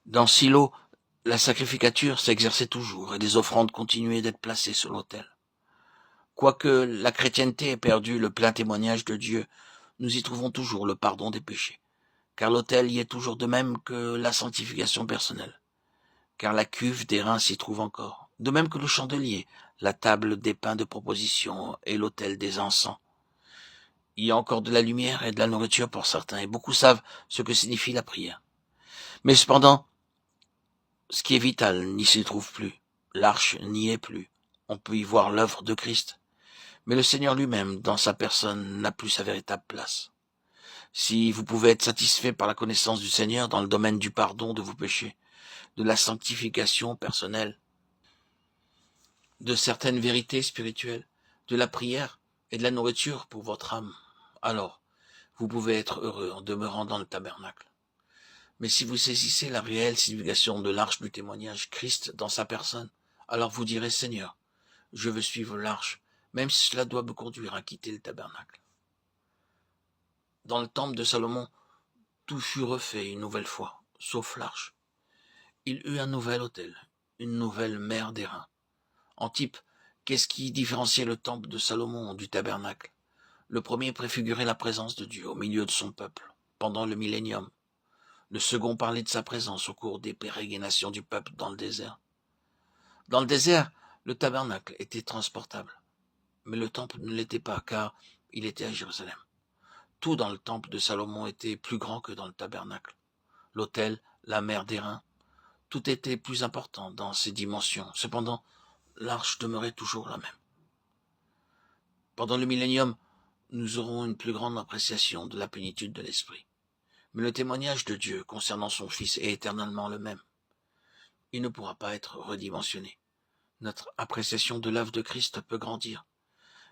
Dans Silo, la sacrificature s'exerçait toujours et des offrandes continuaient d'être placées sur l'autel. Quoique la chrétienté ait perdu le plein témoignage de Dieu, nous y trouvons toujours le pardon des péchés, car l'autel y est toujours de même que la sanctification personnelle, car la cuve d'airain s'y trouve encore, de même que le chandelier, la table des pains de proposition et l'autel des encens. Il y a encore de la lumière et de la nourriture pour certains, et beaucoup savent ce que signifie la prière. Mais cependant, ce qui est vital n'y s'y trouve plus. L'arche n'y est plus. On peut y voir l'œuvre de Christ. Mais le Seigneur lui-même, dans sa personne, n'a plus sa véritable place. Si vous pouvez être satisfait par la connaissance du Seigneur dans le domaine du pardon de vos péchés, de la sanctification personnelle, de certaines vérités spirituelles, de la prière et de la nourriture pour votre âme, alors vous pouvez être heureux en demeurant dans le tabernacle. Mais si vous saisissez la réelle signification de l'arche du témoignage, Christ dans sa personne, alors vous direz, Seigneur, je veux suivre l'arche, même si cela doit me conduire à quitter le tabernacle. Dans le temple de Salomon, tout fut refait une nouvelle fois, sauf l'arche. Il eut un nouvel autel, une nouvelle mer d'airain. En type, qu'est-ce qui différenciait le temple de Salomon du tabernacle? Le premier préfigurait la présence de Dieu au milieu de son peuple, pendant le millénium. Le second parlait de sa présence au cours des pérégrinations du peuple dans le désert. Dans le désert, le tabernacle était transportable, mais le temple ne l'était pas, car il était à Jérusalem. Tout dans le temple de Salomon était plus grand que dans le tabernacle. L'autel, la mer d'airain, tout était plus important dans ses dimensions. Cependant, l'arche demeurait toujours la même. Pendant le millénium, nous aurons une plus grande appréciation de la plénitude de l'esprit. Mais le témoignage de Dieu concernant son Fils est éternellement le même. Il ne pourra pas être redimensionné. Notre appréciation de l'œuvre de Christ peut grandir,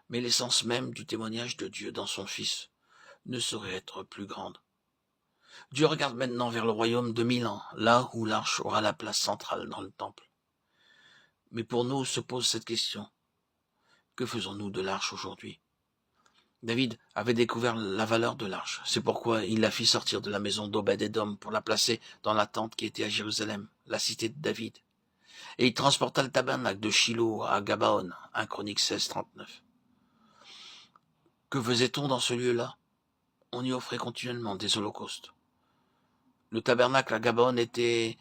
mais l'essence même du témoignage de Dieu dans son Fils ne saurait être plus grande. Dieu regarde maintenant vers le royaume de 1000 ans, là où l'arche aura la place centrale dans le temple. Mais pour nous se pose cette question. Que faisons-nous de l'arche aujourd'hui? David avait découvert la valeur de l'arche. C'est pourquoi il la fit sortir de la maison d'Obed-Édom pour la placer dans la tente qui était à Jérusalem, la cité de David. Et il transporta le tabernacle de Shilo à Gabaon, 1 Chroniques 16, 39. Que faisait-on dans ce lieu-là? On y offrait continuellement des holocaustes. Le tabernacle à Gabaon était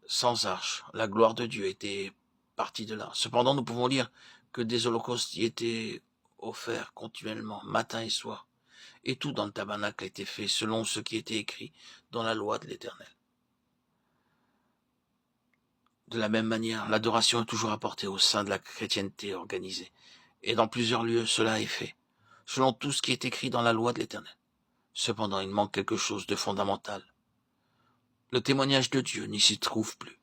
sans arche. La gloire de Dieu était partie de là. Cependant, nous pouvons lire que des holocaustes y étaient offerts continuellement, matin et soir. Et tout dans le tabernacle a été fait selon ce qui était écrit dans la loi de l'Éternel. De la même manière, l'adoration est toujours apportée au sein de la chrétienté organisée. Et dans plusieurs lieux, cela est fait, selon tout ce qui est écrit dans la loi de l'Éternel. Cependant, il manque quelque chose de fondamental. Le témoignage de Dieu n'y s'y trouve plus.